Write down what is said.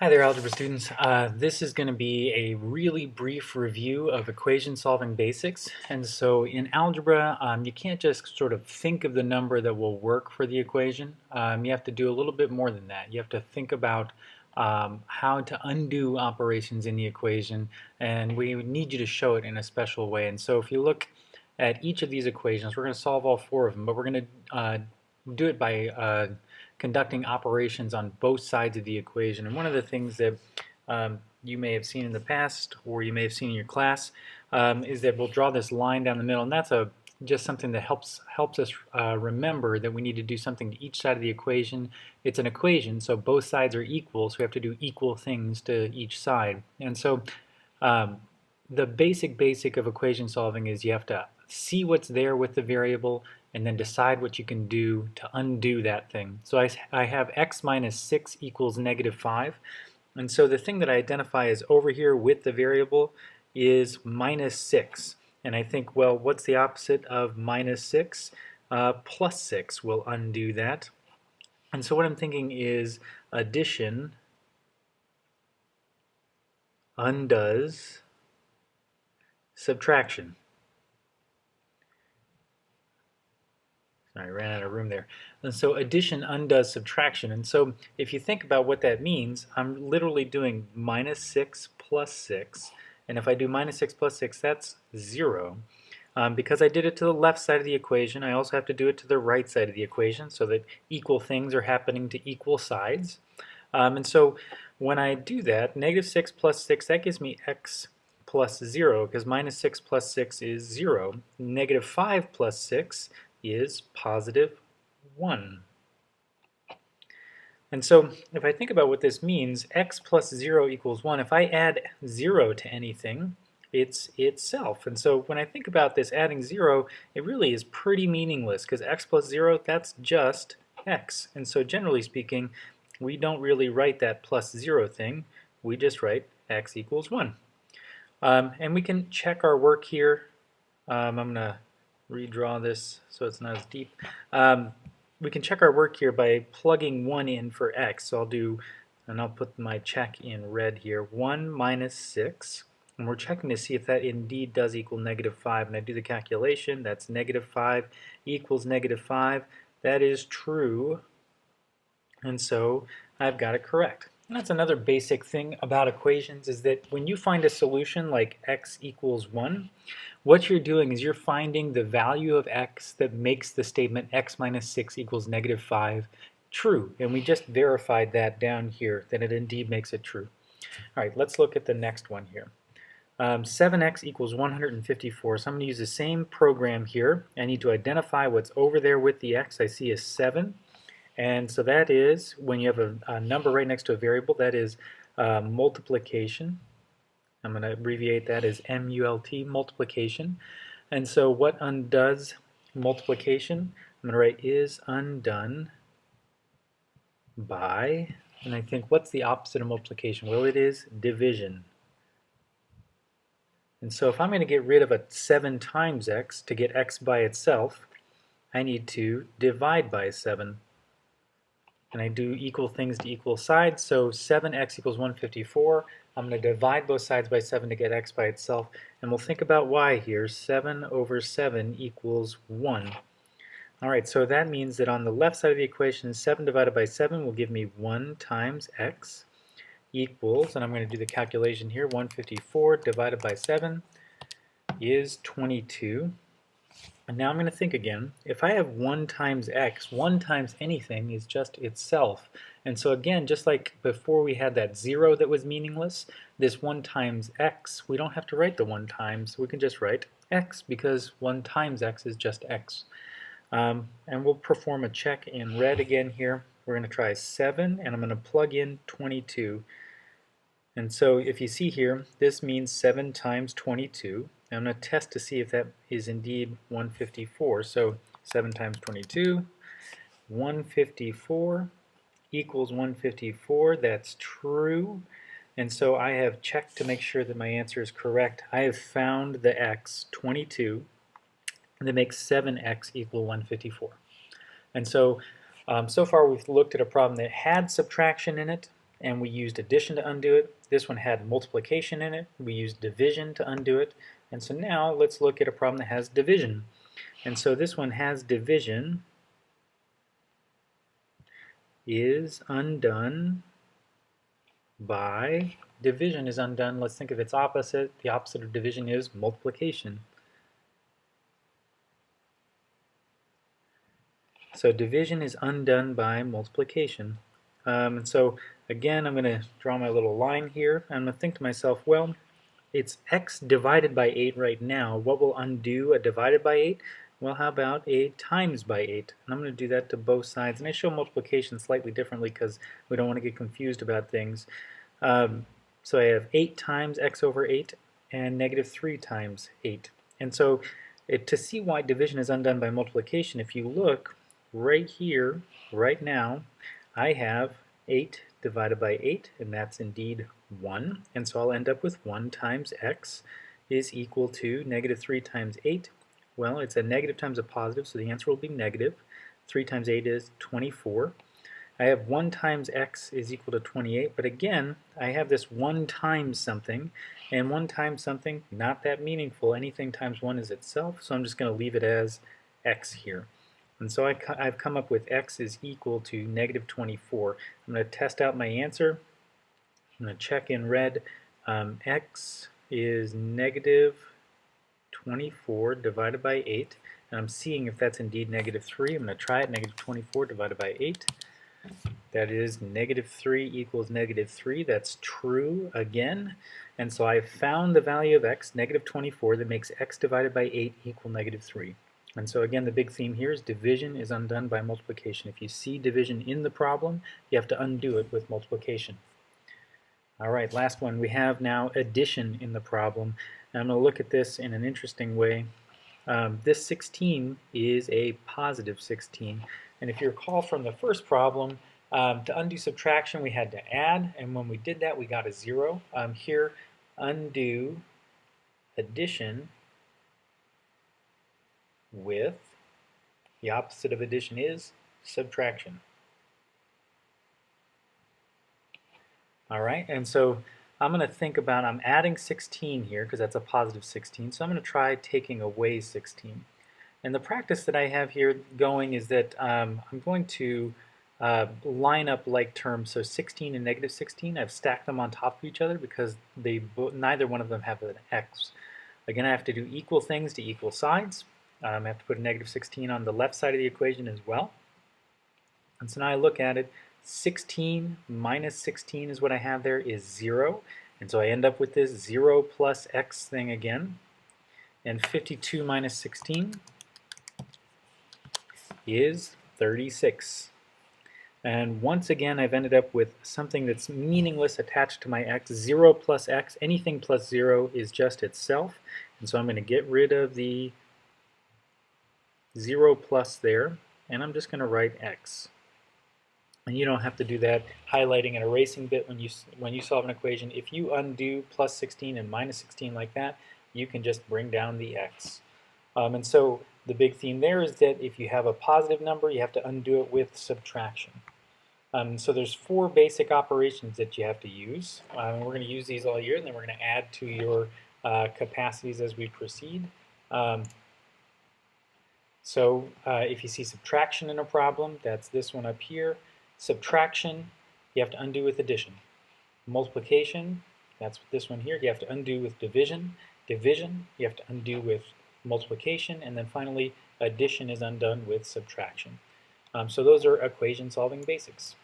Hi there, algebra students. This is going to be a really brief review of equation solving basics. And so in algebra, you can't just sort of think of the number that will work for the equation. You have to do a little bit more than that. You have to think about how to undo operations in the equation, and we need you to show it in a special way. And so if you look at each of these equations, we're going to solve all four of them, but we're going to do it by conducting operations on both sides of the equation. And one of the things that you may have seen in the past, or you may have seen in your class, is that we'll draw this line down the middle, and that's just something that helps us remember that we need to do something to each side of the equation. It's an equation, so both sides are equal, so we have to do equal things to each side. And so the basic of equation solving is you have to see what's there with the variable and then decide what you can do to undo that thing. So I have x minus 6 equals negative 5. And so the thing that I identify as over here with the variable is minus 6. And I think, well, what's the opposite of minus 6? Plus 6 will undo that. And so what I'm thinking is addition undoes subtraction. I ran out of room there. And so addition undoes subtraction. And so if you think about what that means, I'm literally doing minus 6 plus 6. And if I do minus 6 plus 6, that's 0. Because I did it to the left side of the equation, I also have to do it to the right side of the equation so that equal things are happening to equal sides. And so when I do that, negative 6 plus 6, that gives me x plus 0, because minus 6 plus 6 is 0. Negative 5 plus 6 is positive 1. And so if I think about what this means, x plus 0 equals 1. If I add 0 to anything, it's itself. And so when I think about this adding 0, it really is pretty meaningless, because x plus 0, that's just x. And so generally speaking, we don't really write that plus 0 thing. We just write x equals 1. And we can check our work here. I'm going to redraw this so it's not as deep. We can check our work here by plugging 1 in for x. So I'll put my check in red here, 1 minus 6. And we're checking to see if that indeed does equal negative 5. And I do the calculation, that's negative 5 equals negative 5. That is true. And so I've got it correct. And that's another basic thing about equations, is that when you find a solution like x equals 1, what you're doing is you're finding the value of x that makes the statement x minus 6 equals negative 5 true. And we just verified that down here, that it indeed makes it true. All right, let's look at the next one here. 7x equals 154. So I'm going to use the same program here. I need to identify what's over there with the x. I see a 7. And so that is, when you have a number right next to a variable, that is multiplication. I'm going to abbreviate that as MULT, multiplication. And so what undoes multiplication? I'm going to write is undone by, and I think what's the opposite of multiplication? Well, it is division. And so if I'm going to get rid of a 7 times x to get x by itself, I need to divide by 7. And I do equal things to equal sides, so 7x equals 154. I'm going to divide both sides by 7 to get x by itself, and we'll think about y here. 7 over 7 equals 1. Alright, so that means that on the left side of the equation, 7 divided by 7 will give me 1 times x equals, and I'm going to do the calculation here, 154 divided by 7 is 22. And now I'm going to think again. If I have 1 times x, 1 times anything is just itself. And so again, just like before we had that 0 that was meaningless, this 1 times x, we don't have to write the 1 times. We can just write x, because 1 times x is just x. And we'll perform a check in red again here. We're going to try 7, and I'm going to plug in 22. And so if you see here, this means 7 times 22. I'm going to test to see if that is indeed 154. So 7 times 22, 154 equals 154. That's true. And so I have checked to make sure that my answer is correct. I have found the x, 22, that makes 7x equal 154. And so, so far we've looked at a problem that had subtraction in it, and we used addition to undo it. This one had multiplication in it. We used division to undo it. And so now let's look at a problem that has division. And so this one has division is undone by, division is undone, let's think of its opposite. The opposite of division is multiplication. So division is undone by multiplication. And so again, I'm going to draw my little line here. I'm going to think to myself, well, it's x divided by 8 right now. What will undo a divided by 8? Well, how about a times by 8? And I'm going to do that to both sides. And I show multiplication slightly differently because we don't want to get confused about things. So I have 8 times x over 8 and negative 3 times 8. And so to see why division is undone by multiplication, if you look right here, right now, I have 8 divided by 8, and that's indeed 1. And so I'll end up with 1 times x is equal to negative 3 times 8. Well, it's a negative times a positive, so the answer will be negative. 3 times 8 is 24. I have 1 times x is equal to 28, but again, I have this 1 times something, and 1 times something, not that meaningful. Anything times 1 is itself, so I'm just going to leave it as x here. And so I've come up with x is equal to negative 24. I'm going to test out my answer. I'm going to check in red. X is negative 24 divided by 8. And I'm seeing if that's indeed negative 3. I'm going to try it. Negative 24 divided by 8. That is negative 3 equals negative 3. That's true again. And so I've found the value of x, negative 24, that makes x divided by 8 equal negative 3. And so again, the big theme here is division is undone by multiplication. If you see division in the problem, you have to undo it with multiplication. All right, last one. We have now addition in the problem. And I'm going to look at this in an interesting way. This 16 is a positive 16. And if you recall from the first problem, to undo subtraction, we had to add. And when we did that, we got a 0. Here, undo addition with, the opposite of addition is subtraction. All right, and so I'm going to think about, I'm adding 16 here because that's a positive 16, so I'm going to try taking away 16. And the practice that I have here going is that I'm going to line up like terms, so 16 and negative 16, I've stacked them on top of each other because neither one of them have an x. Again, I have to do equal things to equal sides. I have to put a negative 16 on the left side of the equation as well. And so now I look at it, 16 minus 16 is what I have there is 0. And so I end up with this 0 plus x thing again. And 52 minus 16 is 36. And once again, I've ended up with something that's meaningless attached to my x. 0 plus x, anything plus 0 is just itself. And so I'm going to get rid of the 0 plus there, and I'm just going to write x. And you don't have to do that highlighting and erasing bit when you solve an equation. If you undo plus 16 and minus 16 like that, you can just bring down the x. And so the big theme there is that if you have a positive number, you have to undo it with subtraction. So there's 4 basic operations that you have to use. We're going to use these all year, and then we're going to add to your capacities as we proceed. So if you see subtraction in a problem, that's this one up here. Subtraction, you have to undo with addition. Multiplication, that's this one here, you have to undo with division. Division, you have to undo with multiplication. And then finally, addition is undone with subtraction. So those are equation solving basics.